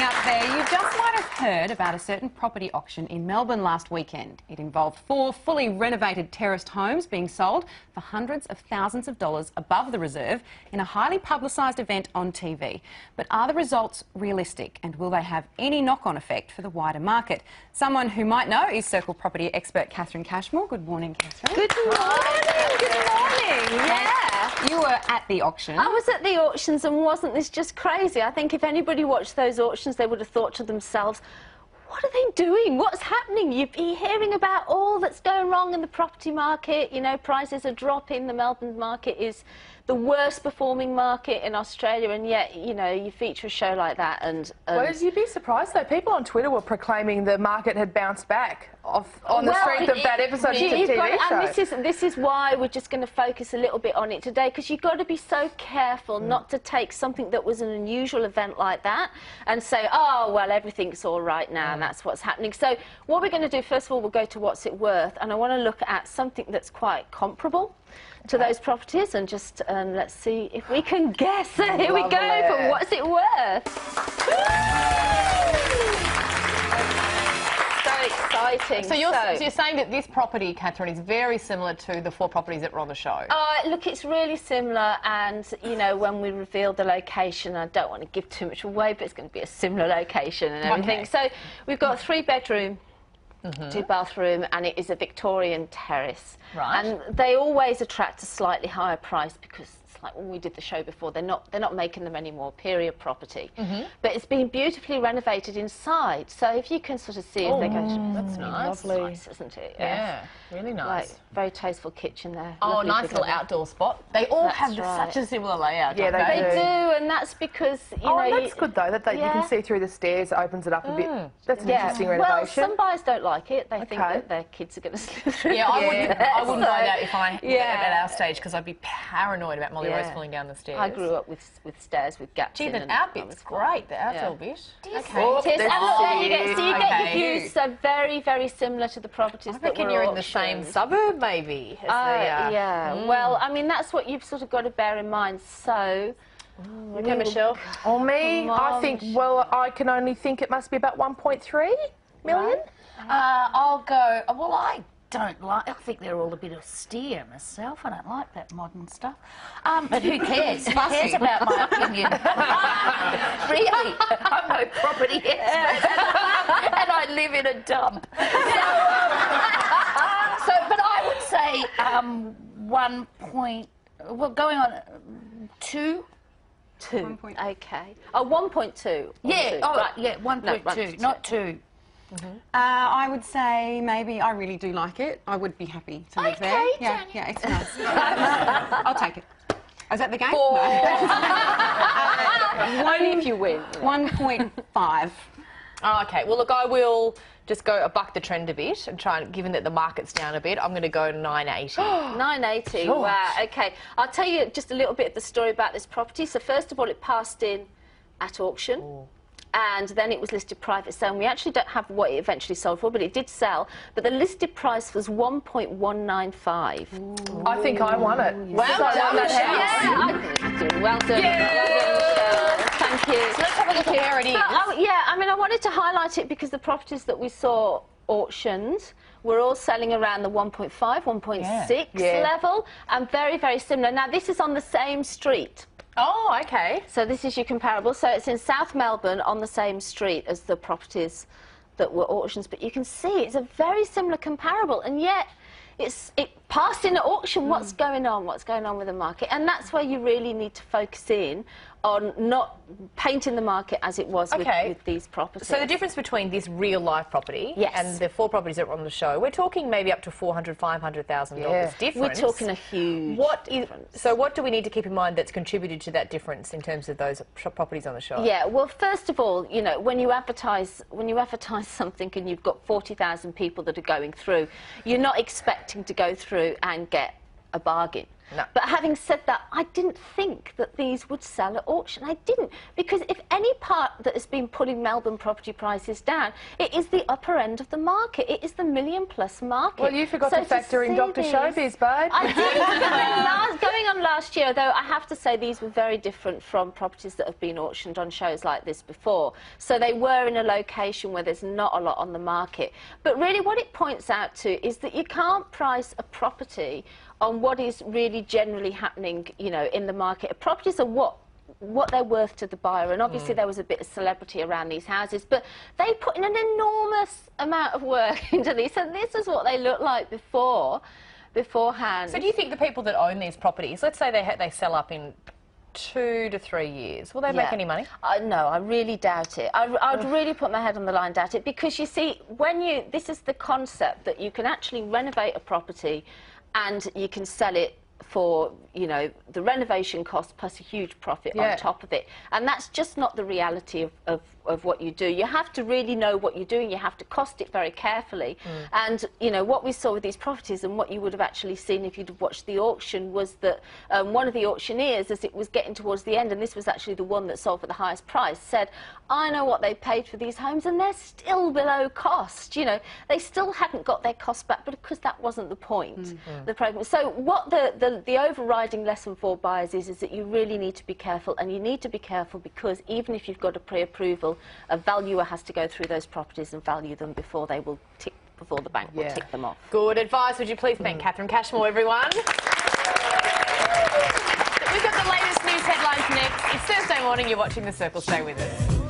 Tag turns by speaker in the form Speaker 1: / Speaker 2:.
Speaker 1: up there, you just might have heard about a certain property auction in Melbourne last weekend. It involved 4 fully renovated terraced homes being sold for hundreds of thousands of dollars above the reserve in a highly publicised event on TV. But are the results realistic, and will they have any knock-on effect for the wider market? Someone who might know is Circle property expert Catherine Cashmore. Good morning, Catherine.
Speaker 2: Good morning. Good morning. Yeah.
Speaker 1: You were at the auction.
Speaker 2: I was at the auctions, and wasn't this just crazy? I think if anybody watched those auctions, they would have thought to themselves, what are they doing? What's happening? You'd be hearing about all that's going wrong in the property market. You know, prices are dropping. The Melbourne market is the worst performing market in Australia, and yet, you know, you feature a show like that and...
Speaker 3: Well, you'd be surprised, though. People on Twitter were proclaiming the market had bounced back on the strength of that episode of the TV show.
Speaker 2: And this is why we're just going to focus a little bit on it today, because you've got to be so careful not to take something that was an unusual event like that and say, oh, well, everything's all right now and that's what's happening. So what we're going to do, first of all, we'll go to what's it worth, and I want to look at something that's quite comparable to those properties, and just let's see if we can guess. Here we go for what's it worth. So exciting.
Speaker 4: So you're saying that this property, Catherine, is very similar to the 4 properties that were on the show?
Speaker 2: Look, it's really similar, and, you know, when we reveal the location, I don't want to give too much away, but it's going to be a similar location and everything.
Speaker 4: Okay.
Speaker 2: So we've got a 3-bedroom, 2-bathroom, and it is a Victorian terrace.
Speaker 4: Right.
Speaker 2: And they always attract a slightly higher price because it's like when we did the show before, they're not making them anymore, period property. But it's been beautifully renovated inside. So if you can sort of see, if they go,
Speaker 4: that's nice.
Speaker 2: lovely, nice, isn't it?
Speaker 4: Yeah, really nice.
Speaker 2: Like, very tasteful kitchen there.
Speaker 4: Oh,
Speaker 2: Lovely
Speaker 4: nice
Speaker 2: big
Speaker 4: little
Speaker 2: oven.
Speaker 4: outdoor spot. They all
Speaker 2: That's
Speaker 4: have
Speaker 2: right.
Speaker 4: such a similar layout,
Speaker 3: Yeah,
Speaker 4: don't
Speaker 3: they
Speaker 2: They do, and that's because, you know...
Speaker 3: Oh, that's good, though, that you can see through the stairs. It opens it up a bit. That's an interesting renovation.
Speaker 2: Well, some buyers don't like it. They think that their kids are going to slip through.
Speaker 4: Yeah, I wouldn't buy that if I at our stage, because I'd be paranoid about Molly Rose falling down the stairs.
Speaker 2: I grew up with stairs with gaps
Speaker 4: Gee,
Speaker 2: in.
Speaker 4: the outbit's great, the outdoor bit.
Speaker 2: Okay. It is. And look, there you get, so you get your views. So very, very similar to the properties that were
Speaker 4: you're in the same suburb, maybe.
Speaker 2: Yeah. Well, I mean, that's what you've sort of got to bear in mind. So.
Speaker 4: Okay, Michelle.
Speaker 3: Or me, I think, well, I can only think it must be about 1.3 million.
Speaker 5: I'll go, well, I think they're all a bit austere myself. I don't like that modern stuff. But who cares? Who cares about my opinion? Really, I'm no property expert, and I live in a dump. But I would say going on 2.
Speaker 2: 2. Okay. Oh, 1.2.
Speaker 5: Yeah. Oh, right. Yeah. 1.2, not 2.
Speaker 1: I would say maybe I really do like it. I would be happy to live there. Yeah, it's nice. I'll take it. Is that the game?
Speaker 2: 4.
Speaker 1: No.
Speaker 2: Only if you win.
Speaker 1: 1.5.
Speaker 4: Oh, okay. Well, look, I will just go buck the trend a bit and try, given that the market's down a bit, I'm going to go 980.
Speaker 2: 980. Wow. Okay. I'll tell you just a little bit of the story about this property. So first of all, it passed in at auction. And then it was listed private sale. And we actually don't have what it eventually sold for, but it did sell. But the listed price was 1.195.
Speaker 3: I think I won it.
Speaker 2: Well
Speaker 3: done, Michelle.
Speaker 2: Well done. Thank you.
Speaker 4: So let's have a look at where it is.
Speaker 2: I mean, I wanted to highlight it because the properties that we saw auctioned were all selling around the 1.5, 1.6 level, and very, very similar. Now, this is on the same street.
Speaker 4: Oh, okay.
Speaker 2: So this is your comparable. So it's in South Melbourne on the same street as the properties that were auctions. But you can see it's a very similar comparable, and yet it passed in at auction. What's going on? What's going on with the market? And that's where you really need to focus in on not painting the market as it was with these properties.
Speaker 4: So the difference between this real-life property and the 4 properties that were on the show, we're talking maybe up to $400,000, $500,000 difference.
Speaker 2: We're talking a huge difference.
Speaker 4: So what do we need to keep in mind that's contributed to that difference in terms of those properties on the show?
Speaker 2: Yeah, well, first of all, you know, when you advertise something and you've got 40,000 people that are going through, you're not expecting to go through and get a bargain.
Speaker 4: No.
Speaker 2: But having said that, I didn't think that these would sell at auction. I didn't. Because if any part that has been pulling Melbourne property prices down, it is the upper end of the market. It is the million-plus market.
Speaker 3: Well, you forgot to factor in Dr. Showbiz, babe.
Speaker 2: I did. Going on last year, though, I have to say these were very different from properties that have been auctioned on shows like this before. So they were in a location where there's not a lot on the market. But really what it points out to is that you can't price a property on what is really generally happening, you know, in the market. Properties are what they're worth to the buyer, and obviously there was a bit of celebrity around these houses, but they put in an enormous amount of work into these, and this is what they looked like beforehand.
Speaker 4: So do you think the people that own these properties, let's say they sell up in 2 to 3 years, will they make any money?
Speaker 2: No, I really doubt it. I'd really put my head on the line, doubt it, because you see, this is the concept that you can actually renovate a property and you can sell it for, you know, the renovation cost plus a huge profit on top of it. And that's just not the reality of what you do. You have to really know what you're doing. You have to cost it very carefully. And, you know, what we saw with these properties and what you would have actually seen if you'd watched the auction was that one of the auctioneers, as it was getting towards the end, and this was actually the one that sold for the highest price, said, I know what they paid for these homes and they're still below cost. You know, they still hadn't got their cost back, but because that wasn't the point, the program. So what the overriding lesson for buyers is that you really need to be careful, and you need to be careful because even if you've got a pre-approval, a valuer has to go through those properties and value them before they will before the bank will tick them off.
Speaker 4: Good advice. Would you please thank Catherine Cashmore, everyone? We've got the latest news headlines next. It's Thursday morning. You're watching The Circle. Stay with us.